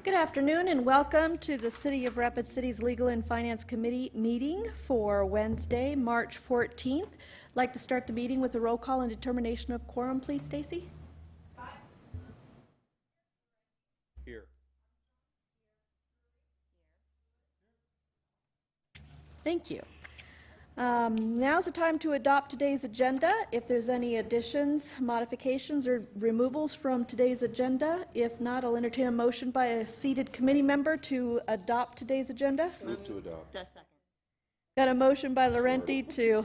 Good afternoon and welcome to the City of Rapid City's Legal and Finance Committee meeting for Wednesday, March 14th. I'd like to start the meeting with a roll call and determination of quorum, please, Stacy. Here. Thank you. Now's the time to adopt today's agenda. If there's any additions, modifications, or removals from today's agenda, if not, I'll entertain a motion by a seated committee member to adopt today's agenda. Move to adopt. Got a motion by Laurenti to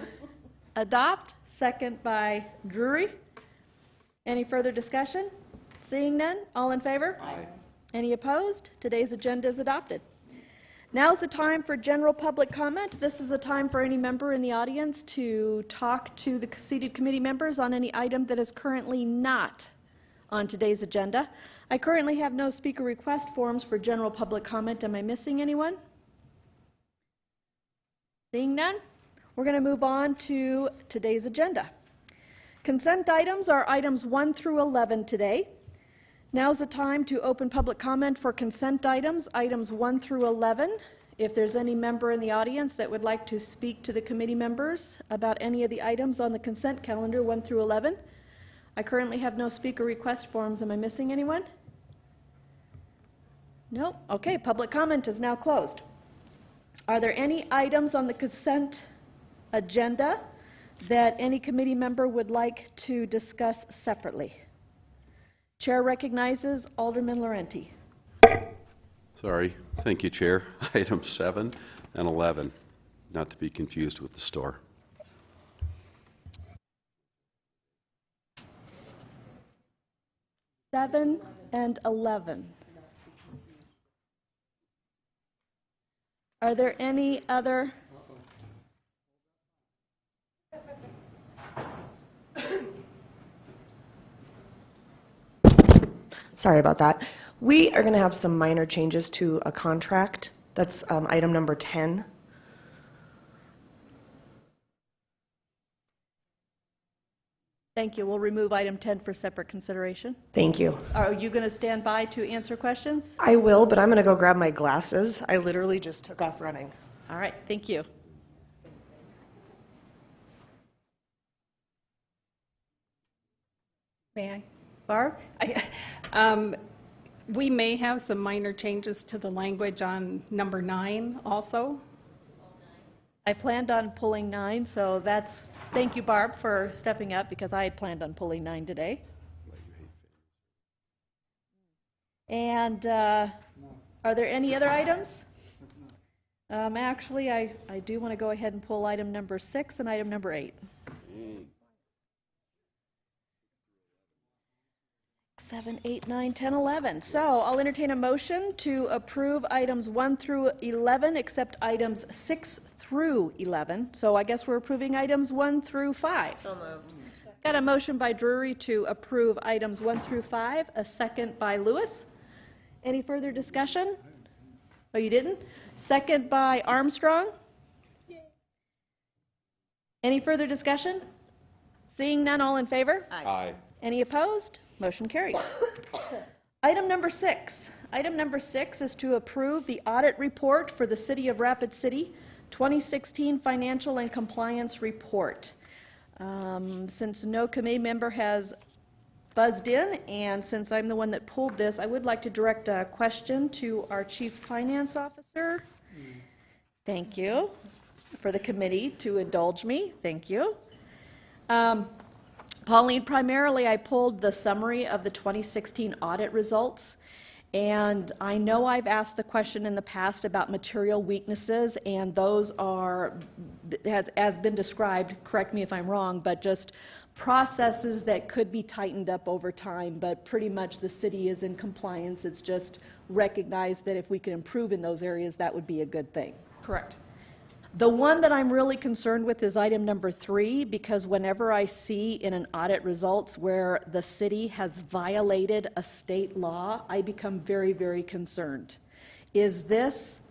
adopt, second by Drury. Any further discussion? Seeing none, all in favor? Aye. Any opposed? Today's agenda is adopted. Now's the time for general public comment. This is the time for any member in the audience to talk to the seated committee members on any item that is currently not on today's agenda. I currently have no speaker request forms for general public comment. Am I missing anyone? Seeing none, we're going to move on to today's agenda. Consent items are items 1 through 11 today. Now's the time to open public comment for consent items, items 1 through 11. If there's any member in the audience that would like to speak to the committee members about any of the items on the consent calendar, 1 through 11. I currently have no speaker request forms. Am I missing anyone? No? Okay, public comment is now closed. Are there any items on the consent agenda that any committee member would like to discuss separately? Chair recognizes Alderman Laurenti. Sorry. Thank you, Chair. Items 7 and 11, not to be confused with the store. Seven and 11. Are there any other? Sorry about that. We are going to have some minor changes to a contract. That's item number 10. Thank you. We'll remove item 10 for separate consideration. Thank you. Are you going to stand by to answer questions? I will, but I'm going to go grab my glasses. I literally just took off running. All right. Thank you. May I? Barb? We may have some minor changes to the language on number 9 also. I planned on pulling 9, so that's, thank you, Barb, for stepping up because I had planned on pulling 9 today. And are there any other items? Actually, I do want to go ahead and pull item number 6 and item number 8. 7, 8, 9, 10, 11. So I'll entertain a motion to approve items 1 through 11, except items 6 through 11. So I guess we're approving items 1 through 5. So moved. Got a motion by Drury to approve items 1 through 5, a second by Lewis. Any further discussion? Oh, you didn't? Second by Armstrong. Any further discussion? Seeing none, all in favor? Aye. Any opposed? Motion carries. Item number 6. Item number 6 is to approve the audit report for the City of Rapid City 2016 Financial and Compliance Report. Since no committee member has buzzed in, and since I'm the one that pulled this, I would like to direct a question to our Chief Finance Officer. Thank you for the committee to indulge me. Thank you. Pauline, primarily I pulled the summary of the 2016 audit results, and I know I've asked the question in the past about material weaknesses, and those are, as been described, correct me if I'm wrong, but just processes that could be tightened up over time, but pretty much the city is in compliance. It's just recognized that if we could improve in those areas, that would be a good thing. Correct. The one that I'm really concerned with is item number 3, because whenever I see in an audit results where the city has violated a state law, I become very, very concerned. Is this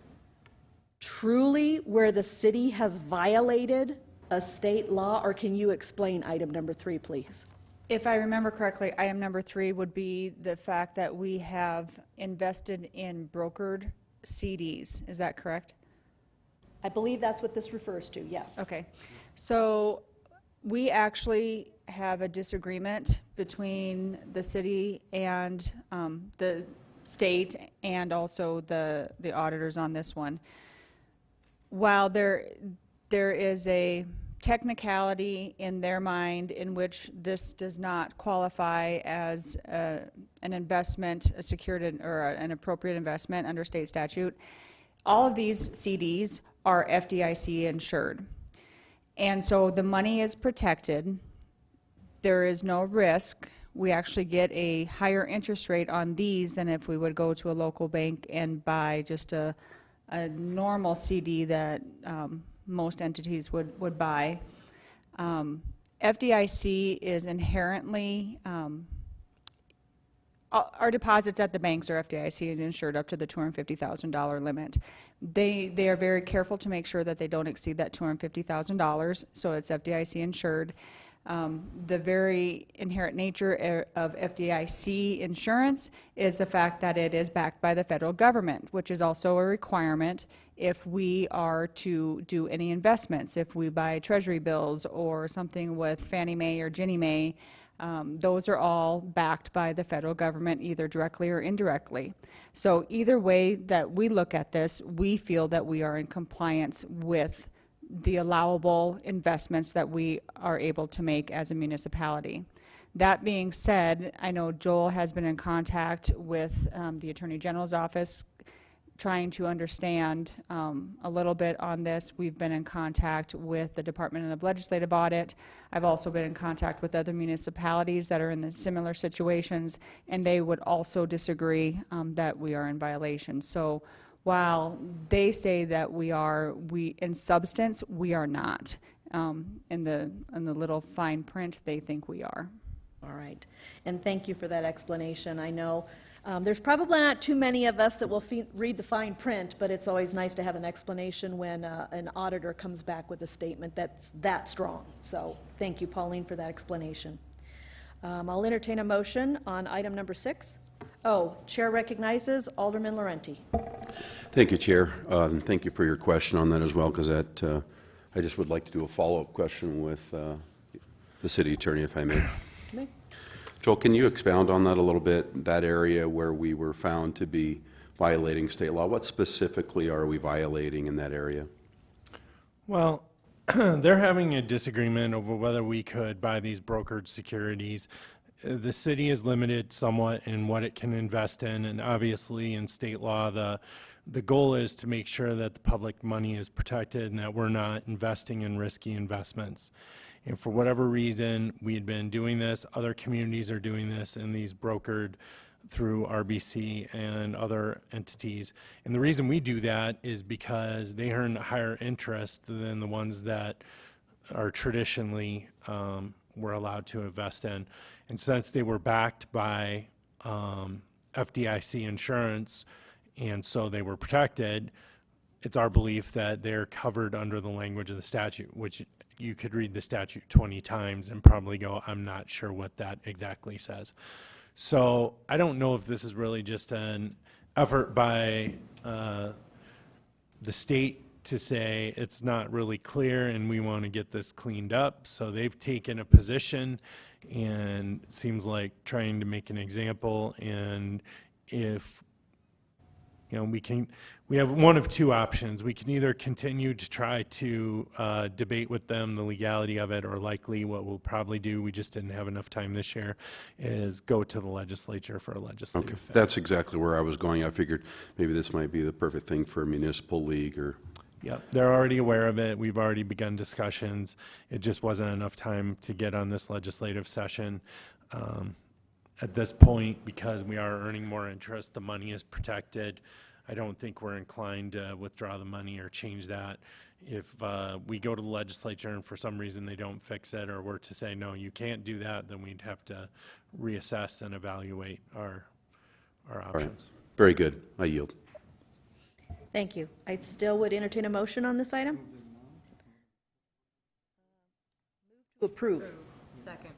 truly where the city has violated a state law, or can you explain item number 3, please? If I remember correctly, item number 3 would be the fact that we have invested in brokered CDs. Is that correct? I believe that's what this refers to, yes. Okay. So we actually have a disagreement between the city and the state and also the auditors on this one. While there is a technicality in their mind in which this does not qualify as an investment, a secured or an appropriate investment under state statute, all of these CDs are FDIC insured. And so the money is protected. There is no risk. We actually get a higher interest rate on these than if we would go to a local bank and buy just a normal CD that most entities would buy. FDIC is inherently, our deposits at the banks are FDIC insured up to the $250,000 limit. They are very careful to make sure that they don't exceed that $250,000, so it's FDIC insured. The very inherent nature of FDIC insurance is the fact that it is backed by the federal government, which is also a requirement if we are to do any investments. If we buy treasury bills or something with Fannie Mae or Ginnie Mae, those are all backed by the federal government, either directly or indirectly. So either way that we look at this, we feel that we are in compliance with the allowable investments that we are able to make as a municipality. That being said, I know Joel has been in contact with the Attorney General's office trying to understand a little bit on this. We've been in contact with the Department of Legislative Audit. I've also been in contact with other municipalities that are in the similar situations, and they would also disagree that we are in violation. So while they say that we in substance, we are not. In the little fine print, they think we are. All right. And thank you for that explanation. I know there's probably not too many of us that will read the fine print, but it's always nice to have an explanation when an auditor comes back with a statement that's that strong. So thank you, Pauline, for that explanation. I'll entertain a motion on item number 6. Oh, Chair recognizes Alderman Laurenti. Thank you, Chair. And thank you for your question on that as well, because that I just would like to do a follow-up question with the city attorney, if I may. Okay. Joel, can you expound on that a little bit, that area where we were found to be violating state law? What specifically are we violating in that area? Well, they're having a disagreement over whether we could buy these brokered securities. The city is limited somewhat in what it can invest in, and obviously in state law, the goal is to make sure that the public money is protected and that we're not investing in risky investments. And for whatever reason, we had been doing this, other communities are doing this, and these brokered through RBC and other entities. And the reason we do that is because they earn higher interest than the ones that are traditionally we're allowed to invest in. And since they were backed by FDIC insurance, and so they were protected, it's our belief that they're covered under the language of the statute, which you could read the statute 20 times and probably go, I'm not sure what that exactly says. So I don't know if this is really just an effort by the state to say it's not really clear and we want to get this cleaned up. So they've taken a position and it seems like trying to make an example. And if we have one of two options. We can either continue to try to debate with them the legality of it, or likely what we'll probably do, we just didn't have enough time this year, is go to the legislature for a legislative fix. That's exactly where I was going. I figured maybe this might be the perfect thing for a municipal league or... Yep, they're already aware of it. We've already begun discussions. It just wasn't enough time to get on this legislative session. At this point, because we are earning more interest, the money is protected. I don't think we're inclined to withdraw the money or change that. If we go to the legislature and for some reason they don't fix it, or we're to say, no, you can't do that, then we'd have to reassess and evaluate our options. Right. Very good. I yield. Thank you. I still would entertain a motion on this item. Move to approve. Second.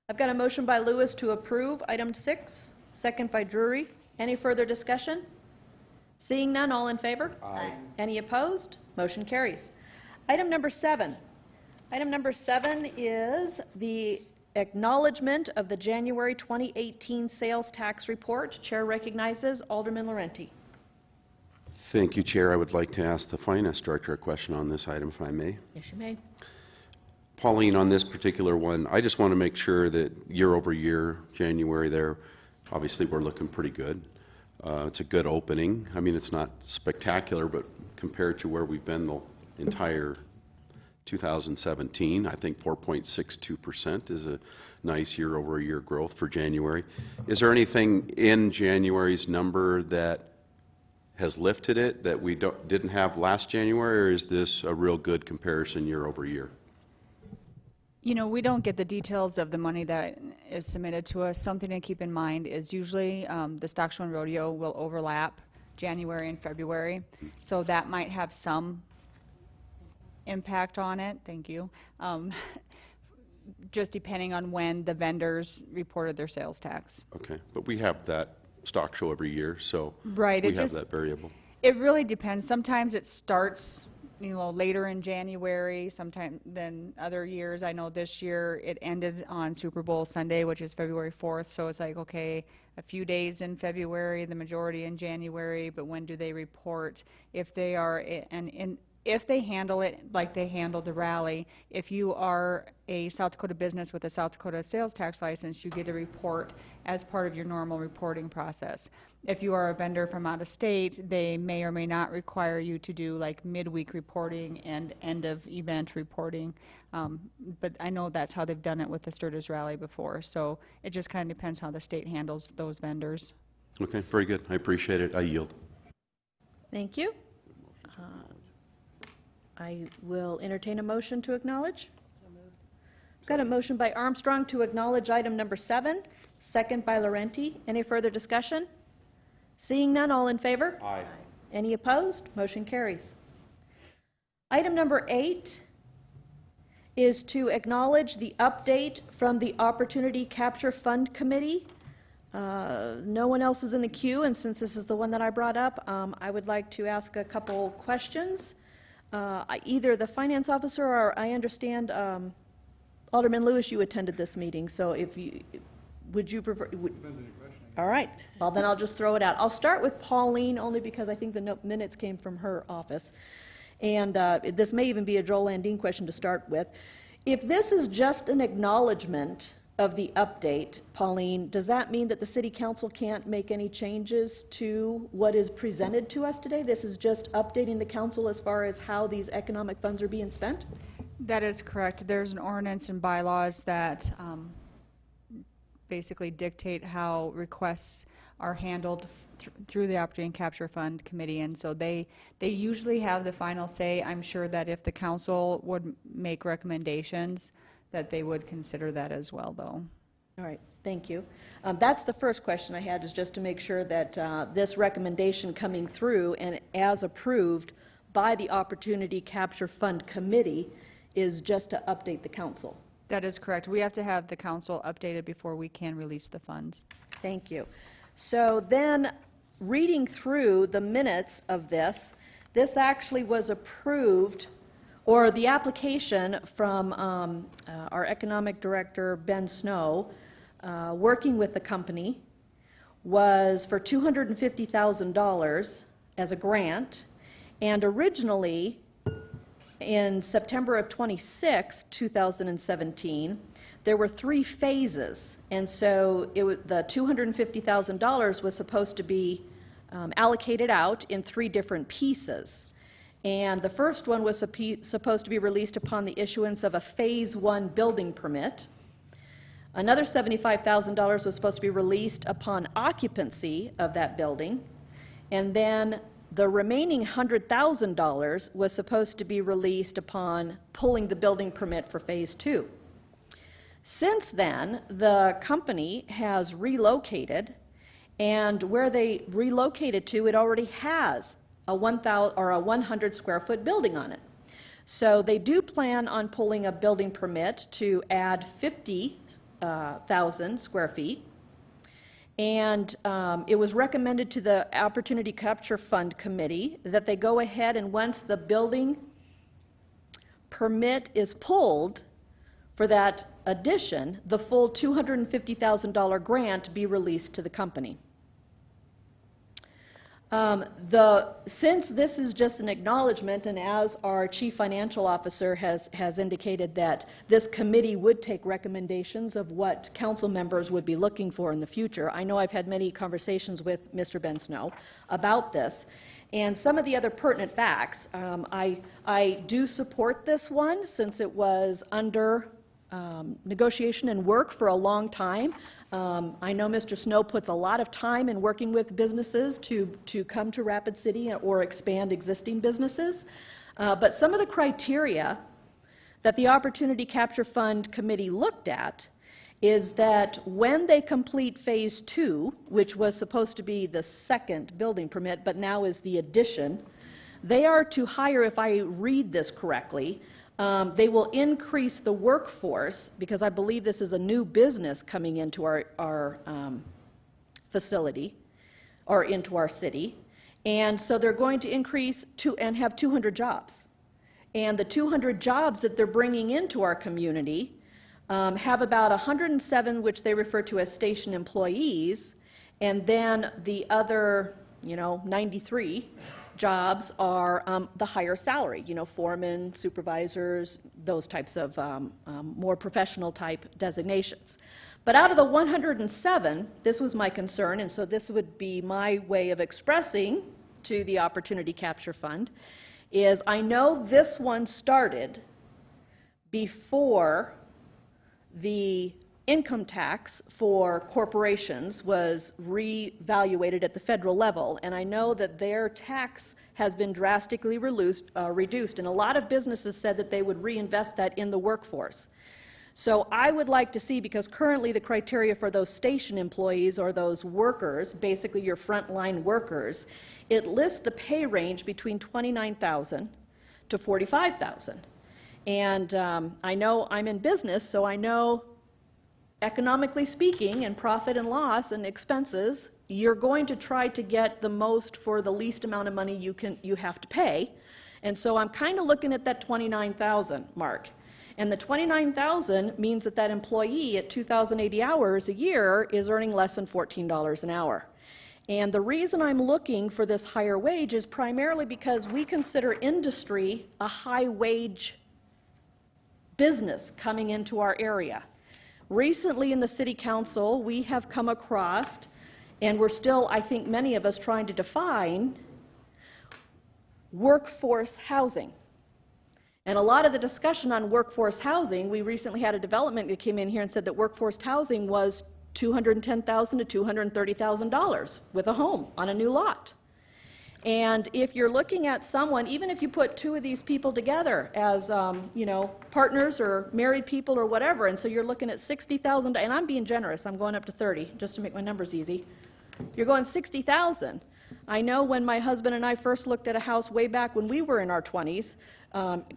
I've got a motion by Lewis to approve item 6, second by Drury. Any further discussion? Seeing none, all in favor? Aye. Any opposed? Motion carries. Item number 7. Item number 7 is the acknowledgement of the January 2018 sales tax report. Chair recognizes Alderman Laurenti. Thank you, Chair. I would like to ask the Finance Director a question on this item, if I may. Yes, you may. Pauline, on this particular one, I just want to make sure that year over year, January there, obviously we're looking pretty good. It's a good opening. I mean, it's not spectacular, but compared to where we've been the entire 2017, I think 4.62% is a nice year over year growth for January. Is there anything in January's number that has lifted it that we didn't have last January, or is this a real good comparison year over year? You know, we don't get the details of the money that is submitted to us. Something to keep in mind is usually the Stock Show and Rodeo will overlap January and February, so that might have some impact on it. Thank you. Just depending on when the vendors reported their sales tax. Okay, but we have that stock show every year, so Right, we it have just- that variable. It really depends. Sometimes it starts, you know, later in January, sometime than other years. I know this year it ended on Super Bowl Sunday, which is February 4th, so it's like, okay, a few days in February, the majority in January, but when do they report? If they are, if they handle it like they handled the rally, if you are a South Dakota business with a South Dakota sales tax license, you get a report as part of your normal reporting process. If you are a vendor from out of state, they may or may not require you to do like midweek reporting and end of event reporting. But I know that's how they've done it with the Sturgis Rally before. So it just kind of depends how the state handles those vendors. Okay, very good. I appreciate it. I yield. Thank you. I will entertain a motion to acknowledge. Got a motion by Armstrong to acknowledge item number 7, second by Laurenti. Any further discussion? Seeing none, all in favor? Aye. Any opposed? Motion carries. Item number 8 is to acknowledge the update from the Opportunity Capture Fund Committee. No one else is in the queue, and since this is the one that I brought up, I would like to ask a couple questions. Either the finance officer or I understand, Alderman Lewis, you attended this meeting, so if you, would you prefer? All right, well then I'll just throw it out. I'll start with Pauline only because I think the minutes came from her office. And this may even be a Joel Landine question to start with. If this is just an acknowledgement of the update, Pauline, does that mean that the City Council can't make any changes to what is presented to us today? This is just updating the council as far as how these economic funds are being spent? That is correct. There's an ordinance and bylaws that basically dictate how requests are handled through the Opportunity and Capture Fund Committee, and so they usually have the final say. I'm sure that if the council would make recommendations, that they would consider that as well, though. All right, thank you. That's the first question I had, is just to make sure that this recommendation coming through and as approved by the Opportunity Capture Fund Committee is just to update the council. That is correct. We have to have the council updated before we can release the funds. Thank you. So then, reading through the minutes of this actually was approved, or the application from our economic director, Ben Snow, working with the company, was for $250,000 as a grant, and originally, in September of 2017, there were 3 phases, and so the $250,000 was supposed to be allocated out in 3 different pieces. And the first one was supposed to be released upon the issuance of a Phase 1 building permit. Another $75,000 was supposed to be released upon occupancy of that building. And then the remaining $100,000 was supposed to be released upon pulling the building permit for Phase 2. Since then, the company has relocated, and where they relocated to, it already has a 100 square foot building on it. So they do plan on pulling a building permit to add 50 1,000 square feet. And it was recommended to the Opportunity Capture Fund Committee that they go ahead and once the building permit is pulled for that addition, the full $250,000 grant be released to the company. Since this is just an acknowledgement, and as our Chief Financial Officer has indicated that this committee would take recommendations of what council members would be looking for in the future, I know I've had many conversations with Mr. Ben Snow about this. And some of the other pertinent facts, I do support this one since it was under negotiation and work for a long time. I know Mr. Snow puts a lot of time in working with businesses to come to Rapid City or expand existing businesses. But some of the criteria that the Opportunity Capture Fund Committee looked at is that when they complete Phase 2, which was supposed to be the second building permit, but now is the addition, they are to hire, if I read this correctly, they will increase the workforce, because I believe this is a new business coming into our facility, or into our city, and so they're going to increase and have 200 jobs. And the 200 jobs that they're bringing into our community have about 107, which they refer to as station employees, and then the other, 93 jobs are the higher salary, foremen, supervisors, those types of more professional type designations. But out of the 107, this was my concern, and so this would be my way of expressing to the Opportunity Capture Fund, is I know this one started before the income tax for corporations was reevaluated at the federal level, and I know that their tax has been drastically reduced, and a lot of businesses said that they would reinvest that in the workforce. So I would like to see, because currently the criteria for those station employees or those workers, basically your frontline workers, it lists the pay range between $29,000 to $45,000. And I know I'm in business, so I know, economically speaking, and profit and loss and expenses, you're going to try to get the most for the least amount of money you have to pay. And so I'm kind of looking at that 29,000 mark. And the 29,000 means that that employee at 2,080 hours a year is earning less than $14 an hour. And the reason I'm looking for this higher wage is primarily because we consider industry a high wage business coming into our area. Recently in the City Council, we have come across, and we're still, I think many of us, trying to define workforce housing. And a lot of the discussion on workforce housing, we recently had a development that came in here and said that workforce housing was $210,000 to $230,000 with a home on a new lot. And if you're looking at someone, even if you put two of these people together as, partners or married people or whatever, and so you're looking at $60,000, and I'm being generous, I'm going up to 30, just to make my numbers easy. You're going $60,000. I know when my husband and I first looked at a house way back when we were in our 20s,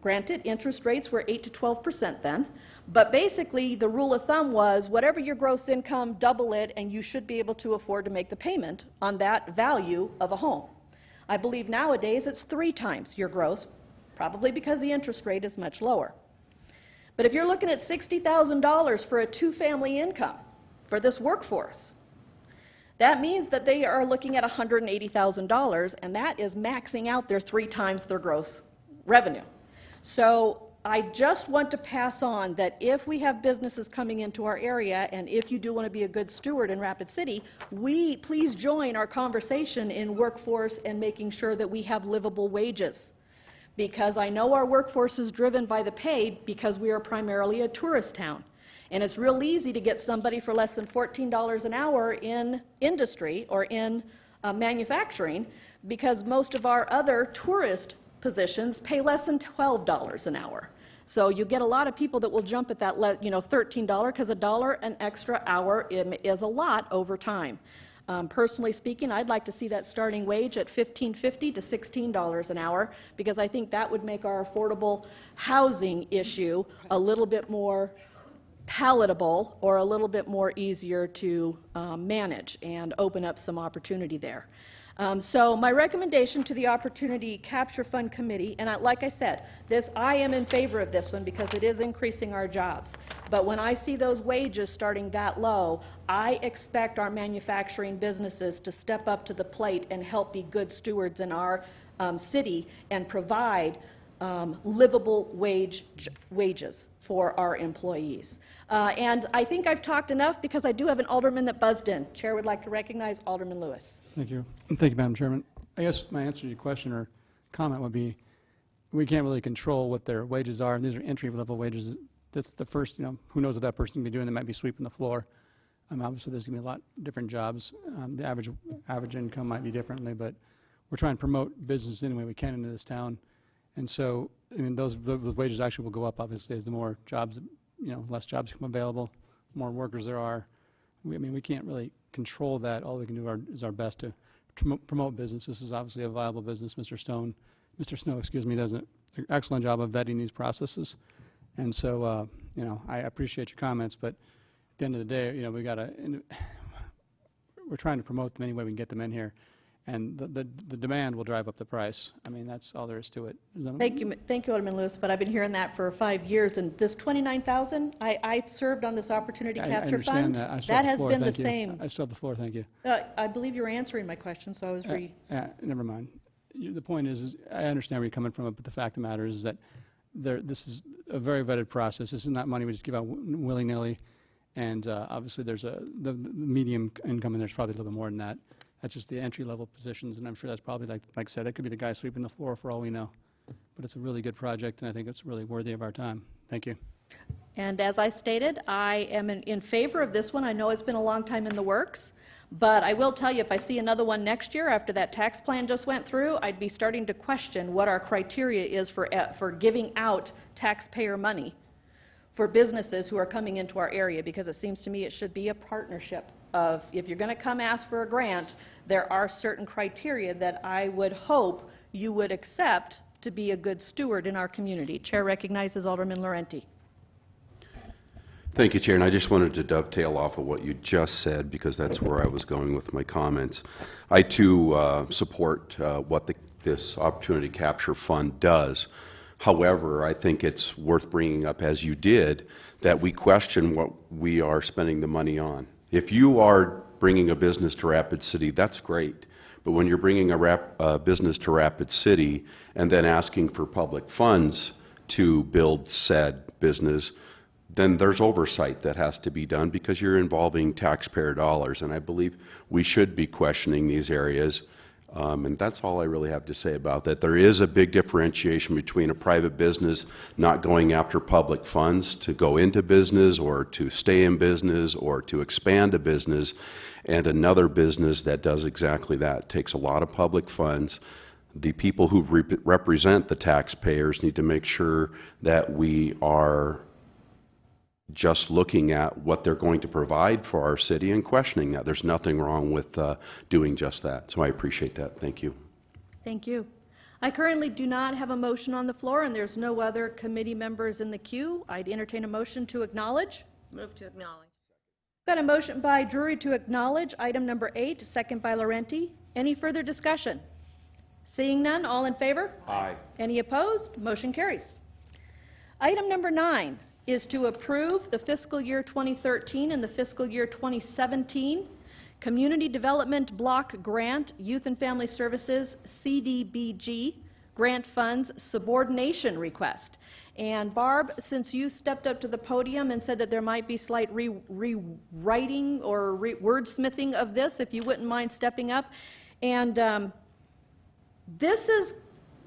granted, interest rates were 8 to 12% then, but basically the rule of thumb was whatever your gross income, double it, and you should be able to afford to make the payment on that value of a home. I believe nowadays it's 3 times your gross, probably because the interest rate is much lower. But if you're looking at $60,000 for a 2-family income for this workforce, that means that they are looking at $180,000, and that is maxing out their 3 times their gross revenue. So I just want to pass on that if we have businesses coming into our area, and if you do want to be a good steward in Rapid City, please join our conversation in workforce and making sure that we have livable wages. Because I know our workforce is driven by the pay because we are primarily a tourist town. And it's real easy to get somebody for less than $14 an hour in industry or in manufacturing, because most of our other tourist positions pay less than $12 an hour. So you get a lot of people that will jump at that, $13, because $1 an extra hour is a lot over time. Personally speaking, I'd like to see that starting wage at $15.50 to $16 an hour, because I think that would make our affordable housing issue a little bit more palatable or a little bit more easier to manage and open up some opportunity there. So my recommendation to the Opportunity Capture Fund Committee, and like I said, I am in favor of this one because it is increasing our jobs. But when I see those wages starting that low, I expect our manufacturing businesses to step up to the plate and help be good stewards in our city and provide livable wages for our employees. And I think I've talked enough because I do have an alderman that buzzed in. Chair would like to recognize Alderman Lewis. Thank you. Thank you, Madam Chairman. I guess my answer to your question or comment would be, we can't really control what their wages are, and these are entry-level wages. That's the first, who knows what that person can be doing. They might be sweeping the floor. Obviously, there's going to be a lot of different jobs. The average income might be differently, but we're trying to promote business any way we can into this town. And so, those wages actually will go up, obviously, as the more jobs, less jobs become available, the more workers there are. We can't really control that. All we can do is our best to promote business. This is obviously a viable business. Mr. Snow, does an excellent job of vetting these processes. And so, I appreciate your comments, but at the end of the day, we're trying to promote them any way we can get them in here. And the demand will drive up the price. That's all there is to it. Thank you, Alderman Lewis, but I've been hearing that for 5 years, and this $29,000, I've served on this Opportunity Capture Fund. That has been the same. I still have the floor, thank you. I believe you were answering my question, so I was never mind. The point is I understand where you're coming from, but the fact of the matter is that this is a very vetted process. This is not money we just give out willy-nilly, and obviously there's the medium income, and there's probably a little bit more than that. That's just the entry-level positions, and I'm sure that's probably, like I said, that could be the guy sweeping the floor for all we know. But it's a really good project, and I think it's really worthy of our time. Thank you. And as I stated, I am in favor of this one. I know it's been a long time in the works, but I will tell you, if I see another one next year after that tax plan just went through, I'd be starting to question what our criteria is for giving out taxpayer money for businesses who are coming into our area, because it seems to me it should be a partnership of, if you're going to come ask for a grant, there are certain criteria that I would hope you would accept to be a good steward in our community. Chair recognizes Alderman Laurenti. Thank you, Chair, and I just wanted to dovetail off of what you just said, because that's where I was going with my comments. I, too, support what this Opportunity Capture Fund does. However, I think it's worth bringing up, as you did, that we question what we are spending the money on. If you are bringing a business to Rapid City, that's great. But when you're bringing a business to Rapid City and then asking for public funds to build said business, then there's oversight that has to be done, because you're involving taxpayer dollars. And I believe we should be questioning these areas. And that's all I really have to say about that. There is a big differentiation between a private business not going after public funds to go into business or to stay in business or to expand a business, and another business that does exactly that. It takes a lot of public funds. The people who represent the taxpayers need to make sure that we are just looking at what they're going to provide for our city and questioning that. There's nothing wrong with doing just that. So I appreciate that. Thank you. Thank you. I currently do not have a motion on the floor, and there's no other committee members in the queue. I'd entertain a motion to acknowledge. Move to acknowledge. Got a motion by Drury to acknowledge item number 8, second by Laurenti. Any further discussion? Seeing none, all in favor? Aye. Any opposed? Motion carries. Item number 9 is to approve the fiscal year 2013 and the fiscal year 2017 Community Development Block Grant Youth and Family Services CDBG Grant Funds Subordination Request. And Barb, since you stepped up to the podium and said that there might be slight rewriting or wordsmithing of this, if you wouldn't mind stepping up. And this is,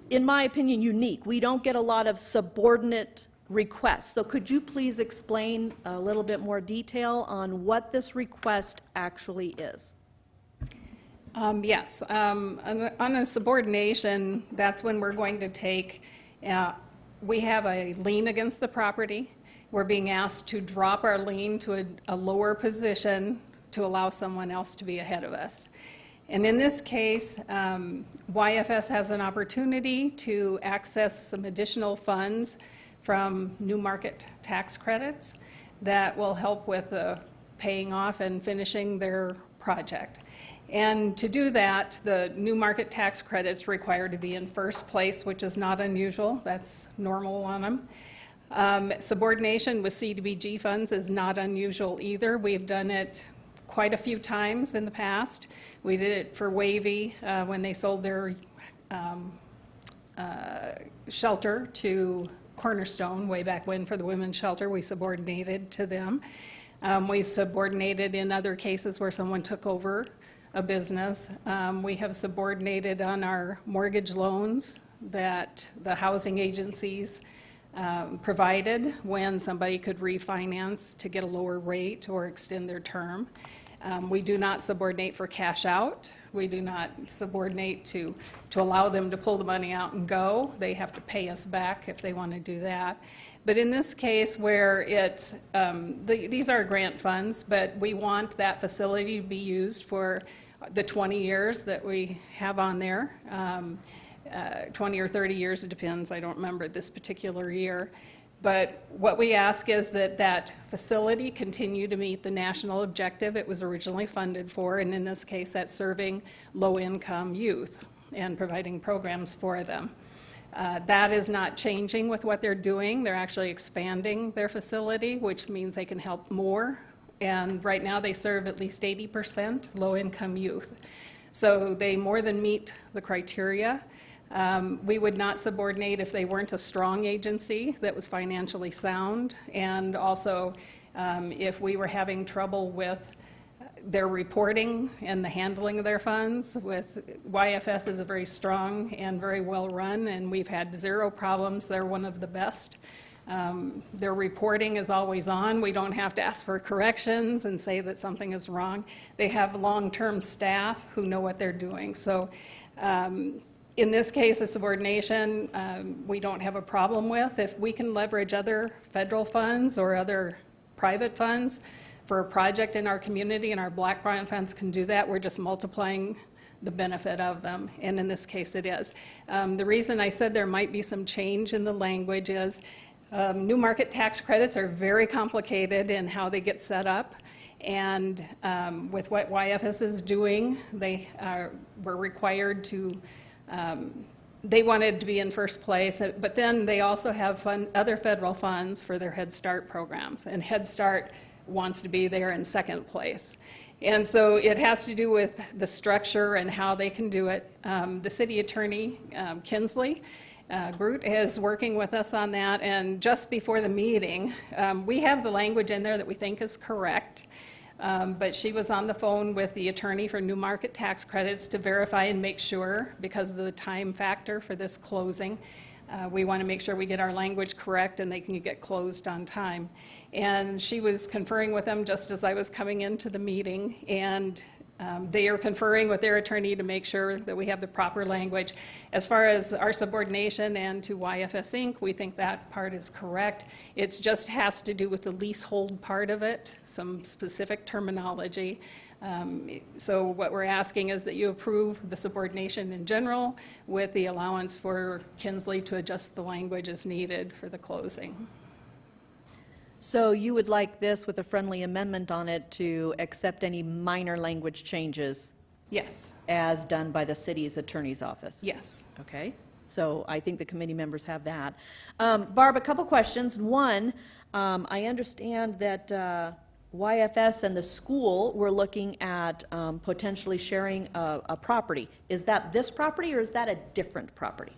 in my opinion, unique. We don't get a lot of subordinate requests. So could you please explain a little bit more detail on what this request actually is? Yes. On a subordination, that's when we're going to take, we have a lien against the property. We're being asked to drop our lien to a lower position to allow someone else to be ahead of us. And in this case, YFS has an opportunity to access some additional funds from new market tax credits. that will help with the paying off and finishing their project. And to do that, the new market tax credits require to be in first place, which is not unusual. That's normal on them. Subordination with CDBG funds is not unusual either. We've done it quite a few times in the past. We did it for Wavy when they sold their shelter to Cornerstone way back when for the women's shelter. We subordinated to them. We subordinated in other cases where someone took over a business. We have subordinated on our mortgage loans that the housing agencies provided when somebody could refinance to get a lower rate or extend their term. We do not subordinate for cash out. We do not subordinate to allow them to pull the money out and go. They have to pay us back if they want to do that. But in this case where it's, these are grant funds, but we want that facility to be used for the 20 years that we have on there. 20 or 30 years, it depends. I don't remember this particular year. But what we ask is that that facility continue to meet the national objective it was originally funded for, and in this case, that's serving low-income youth and providing programs for them. That is not changing with what they're doing. They're actually expanding their facility, which means they can help more. And right now, they serve at least 80% low-income youth. So they more than meet the criteria. We would not subordinate if they weren't a strong agency that was financially sound, and also if we were having trouble with their reporting and the handling of their funds. With YFS is a very strong and very well run, and we've had zero problems. They're one of the best. Their reporting is always on. We don't have to ask for corrections and say that something is wrong. They have long-term staff who know what they're doing. So in this case, a subordination we don't have a problem with. If we can leverage other federal funds or other private funds for a project in our community, and our block grant funds can do that, we're just multiplying the benefit of them, and in this case it is. The reason I said there might be some change in the language is new market tax credits are very complicated in how they get set up. And with what YFS is doing, they were required to they wanted to be in first place, but then they also have other federal funds for their Head Start programs, and Head Start wants to be there in second place. And so it has to do with the structure and how they can do it. The city attorney, Kinsley Groot, is working with us on that, and just before the meeting, we have the language in there that we think is correct. But she was on the phone with the attorney for new market tax credits to verify and make sure, because of the time factor for this closing, we want to make sure we get our language correct and they can get closed on time. And she was conferring with them just as I was coming into the meeting, and they are conferring with their attorney to make sure that we have the proper language. As far as our subordination and to YFS Inc., we think that part is correct. It just has to do with the leasehold part of it, some specific terminology. So what we're asking is that you approve the subordination in general with the allowance for Kinsley to adjust the language as needed for the closing. So you would like this with a friendly amendment on it to accept any minor language changes Yes. as done by the city's attorney's office? Yes. Okay, so I think the committee members have that. Barb, a couple questions. One, I understand that YFS and the school were looking at potentially sharing a property. Is that this property or is that a different property?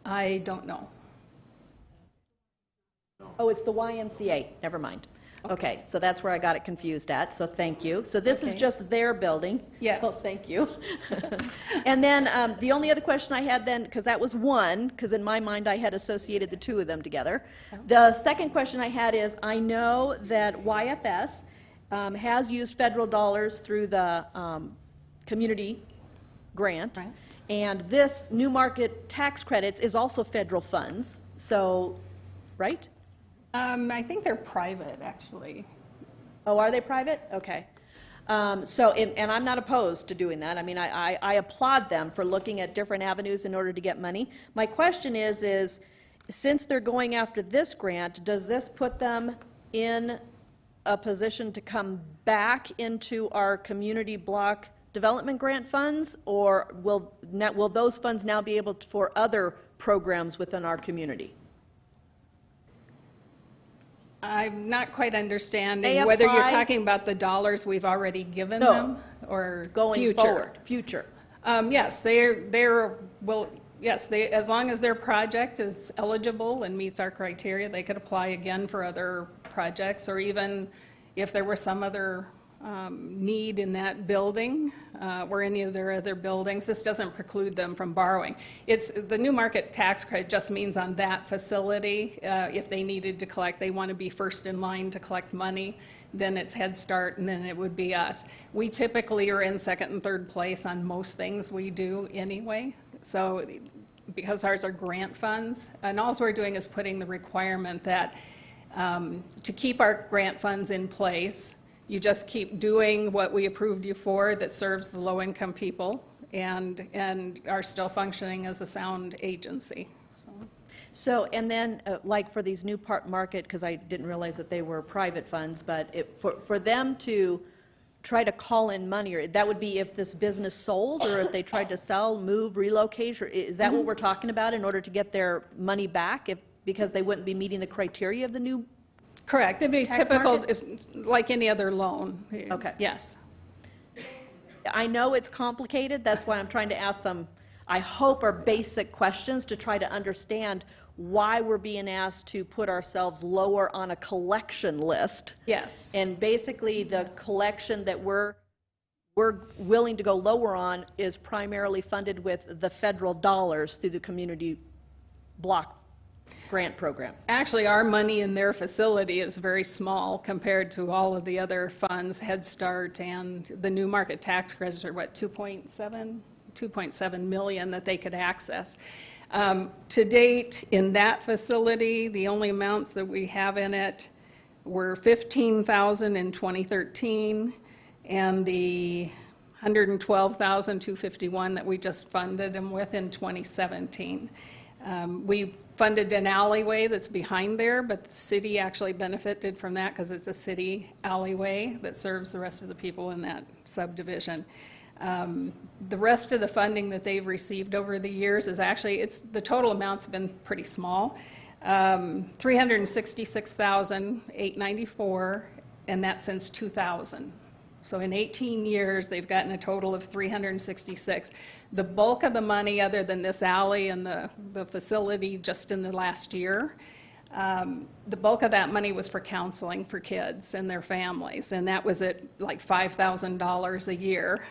I don't know. Oh, it's the YMCA, never mind. Okay, so that's where I got it confused at, so thank you. So this is Okay. just their building? Yes. So thank you. And then the only other question I had then, because that was one, because in my mind I had associated the two of them together. The second question I had is, I know that YFS has used federal dollars through the community grant. Right. And this new market tax credits is also federal funds, so, right? I think they're private, actually. Oh, are they private? Okay. And I'm not opposed to doing that. I mean, I applaud them for looking at different avenues in order to get money. My question is since they're going after this grant, does this put them in a position to come back into our community block development grant funds, or will those funds now be able to, for other programs within our community? I'm not quite They understanding whether you're apply- talking about the dollars we've already given No. them or Going future. forward, future. Yes, as long as their project is eligible and meets our criteria, they could apply again for other projects, or even if there were some other need in that building or any of their other buildings. This doesn't preclude them from borrowing. It's, the new market tax credit just means on that facility, if they needed to collect, they want to be first in line to collect money, then it's Head Start, and then it would be us. We typically are in second and third place on most things we do anyway. So because ours are grant funds, and all we're doing is putting the requirement that to keep our grant funds in place, you just keep doing what we approved you for that serves the low-income people and are still functioning as a sound agency. So, and then, like for these new market, because I didn't realize that they were private funds, but for them to try to call in money, or that would be if this business sold, or if they tried to sell, move, relocate, or is that what we're talking about in order to get their money back, because they wouldn't be meeting the criteria of the new? Correct. It'd be Tax typical, market? it's like any other loan. Okay. Yes. I know it's complicated, that's why I'm trying to ask some, I hope, are basic questions to try to understand why we're being asked to put ourselves lower on a collection list. Yes. And basically, the collection that we're willing to go lower on is primarily funded with the federal dollars through the community block grant program. Actually, our money in their facility is very small compared to all of the other funds, Head Start and the new market tax credits are what, 2.7 million that they could access. To date, in that facility, the only amounts that we have in it were $15,000 in 2013 and the $112,251 that we just funded them with in 2017. We funded an alleyway that's behind there, but the city actually benefited from that because it's a city alleyway that serves the rest of the people in that subdivision. The rest of the funding that they've received over the years is actually, the total amount's been pretty small, $366,894, and that's since 2000. So in 18 years, they've gotten a total of 366. The bulk of the money, other than this alley and the facility just in the last year, the bulk of that money was for counseling for kids and their families, and that was at like $5,000 a year,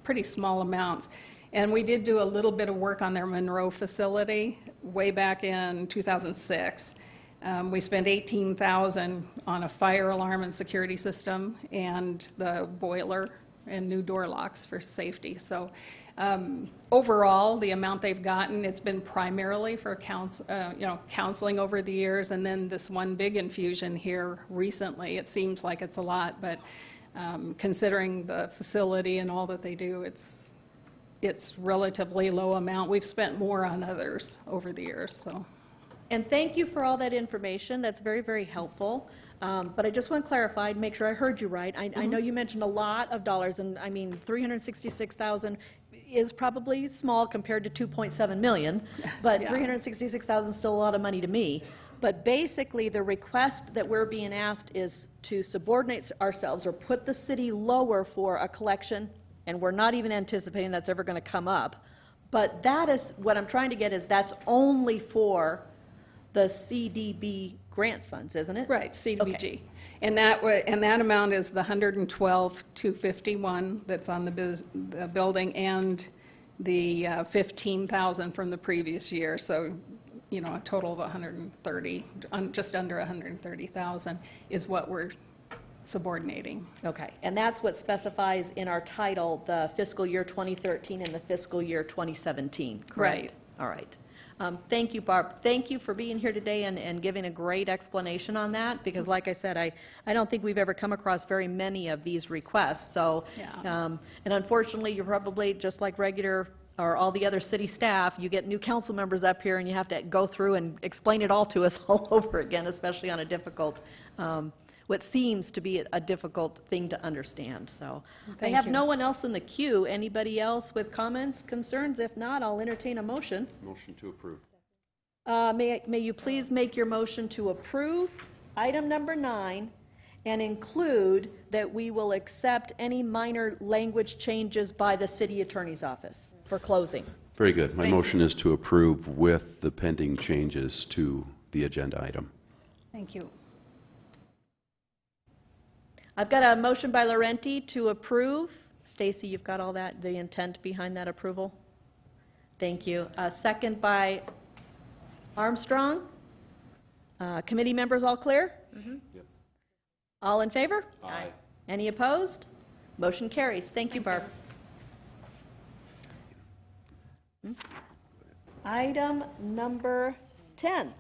pretty small amounts. And we did do a little bit of work on their Monroe facility way back in 2006. We spent $18,000 on a fire alarm and security system and the boiler and new door locks for safety. So overall, the amount they've gotten, it's been primarily for counseling over the years, and then this one big infusion here recently. It seems like it's a lot, but considering the facility and all that they do, it's relatively low amount. We've spent more on others over the years, so. And thank you for all that information. That's very, very helpful. But I just want to clarify, make sure I heard you right. I know you mentioned a lot of dollars, and I mean, 366,000 is probably small compared to 2.7 million, but Yeah. 366,000 is still a lot of money to me. But basically, the request that we're being asked is to subordinate ourselves or put the city lower for a collection, and we're not even anticipating that's ever going to come up. But that is, what I'm trying to get is that's only for the CDB grant funds, isn't it? Right, CDBG. Okay. And that amount is the $112,251 that's on the building, and the $15,000 from the previous year. So, you know, a total of 130, just under 130,000 is what we're subordinating. Okay, and that's what specifies in our title the fiscal year 2013 and the fiscal year 2017, correct? Right. All right. Thank you, Barb. Thank you for being here today and giving a great explanation on that, because like I said, I don't think we've ever come across very many of these requests. So, Yeah. and unfortunately, you're probably, just like regular or all the other city staff, you get new council members up here and you have to go through and explain it all to us all over again, especially on a difficult, what seems to be a difficult thing to understand, so. I have no one else in the queue. Anybody else with comments, concerns? If not, I'll entertain a motion. Motion to approve. May you please make your motion to approve item number 9 and include that we will accept any minor language changes by the city attorney's office for closing. Very good. My motion is to approve with the pending changes to the agenda item. Thank you. I've got a motion by Laurenti to approve. Stacy, you've got all that, the intent behind that approval? Thank you. A second by Armstrong. Committee members all clear? Yep. All in favor? Aye. Any opposed? Motion carries. Thank you, Barb. Item number 10.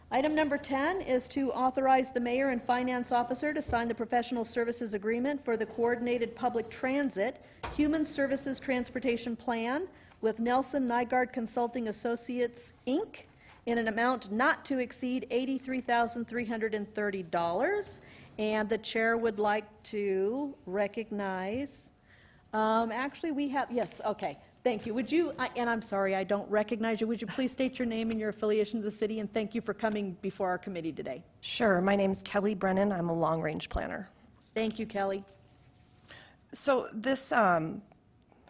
Item number 10 is to authorize the mayor and finance officer to sign the professional services agreement for the Coordinated Public Transit Human Services Transportation Plan with Nelson Nygaard Consulting Associates, Inc., in an amount not to exceed $83,330. And the chair would like to recognize, actually, we have, yes, okay, thank you. Would you, and I'm sorry, I don't recognize you, would you please state your name and your affiliation to the city, and thank you for coming before our committee today. Sure. My name's Kelly Brennan. I'm a long-range planner. Thank you, Kelly. So this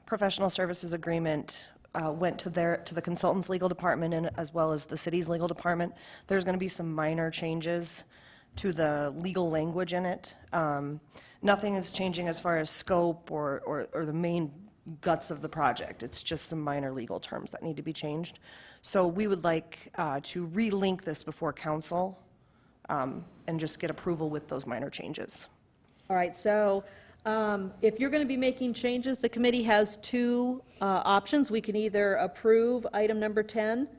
professional services agreement went to the consultant's legal department and as well as the city's legal department. There's going to be some minor changes to the legal language in it. Nothing is changing as far as scope or the main guts of the project. It's just some minor legal terms that need to be changed. So we would like to relink this before council and just get approval with those minor changes. All right, so if you're going to be making changes, the committee has two options. We can either approve item number 10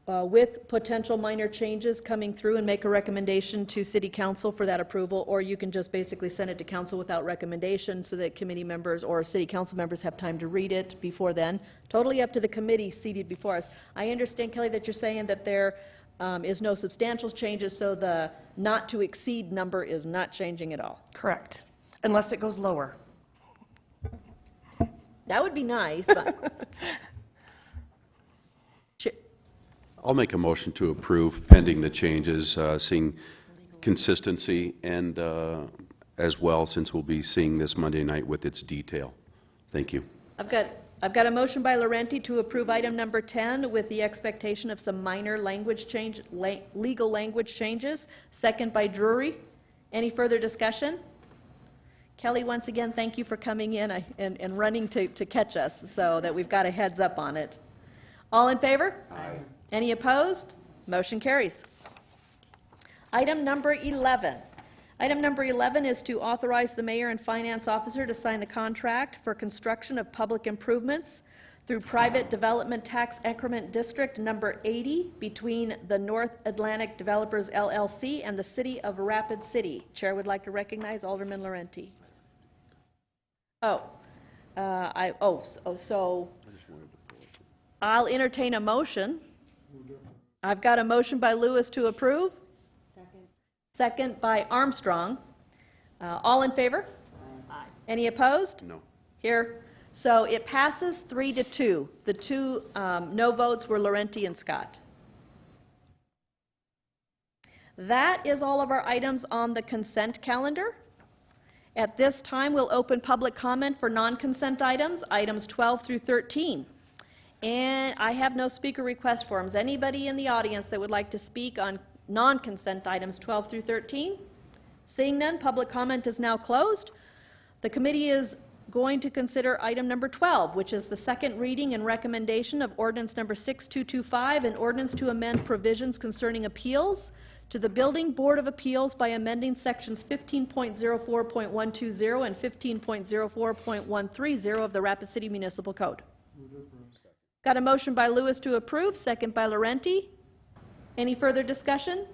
with potential minor changes coming through and make a recommendation to city council for that approval, or you can just basically send it to council without recommendation so that committee members or city council members have time to read it before then. Totally up to the committee seated before us. I understand, Kelly, that you're saying that there is no substantial changes, so the not to exceed number is not changing at all. Correct. Unless it goes lower. That would be nice, but... I'll make a motion to approve pending the changes, seeing consistency and as well, since we'll be seeing this Monday night with its detail. Thank you. I've got a motion by Laurenti to approve item number 10 with the expectation of some minor language change, legal language changes. Second by Drury. Any further discussion? Kelly, once again, thank you for coming in and running to catch us so that we've got a heads up on it. All in favor? Aye. Any opposed? Motion carries. Item number 11. Item number 11 is to authorize the mayor and finance officer to sign the contract for construction of public improvements through Private Development Tax Increment District number 80 between the North Atlantic Developers LLC and the City of Rapid City. Chair would like to recognize Alderman Laurenti. So I'll entertain a motion. I've got a motion by Lewis to approve. Second by Armstrong. All in favor? Aye. Any opposed? No. Here. So it passes 3-2. The two no votes were Laurenti and Scott. That is all of our items on the consent calendar. At this time, we'll open public comment for non-consent items, items 12 through 13. And I have no speaker request forms. Anybody in the audience that would like to speak on non-consent items 12 through 13? Seeing none, public comment is now closed. The committee is going to consider item number 12, which is the second reading and recommendation of ordinance number 6225, an ordinance to amend provisions concerning appeals to the Building Board of Appeals by amending sections 15.04.120 and 15.04.130 of the Rapid City Municipal Code. Got a motion by Lewis to approve, second by Laurenti. Any further discussion?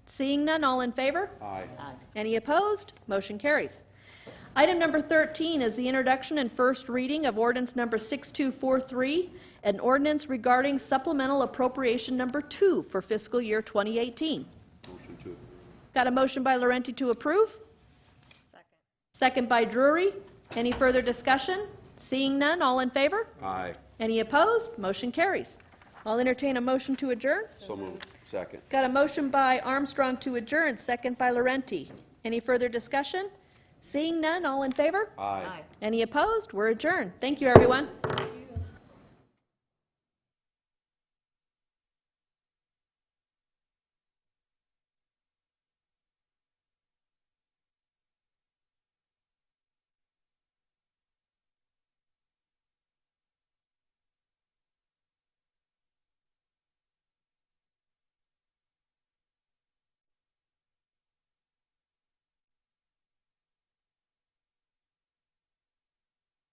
Seeing none, all in favor? Aye. Any opposed? Motion carries. Item number 13 is the introduction and first reading of ordinance number 6243, an ordinance regarding supplemental appropriation number 2 for fiscal year 2018. Got a motion by Laurenti to approve? Second by Drury. Any further discussion? Seeing none, all in favor? Aye. Any opposed? Motion carries. I'll entertain a motion to adjourn. So moved. Second. Got a motion by Armstrong to adjourn, second by Laurenti. Any further discussion? Seeing none, all in favor? Aye. Any opposed? We're adjourned. Thank you, everyone.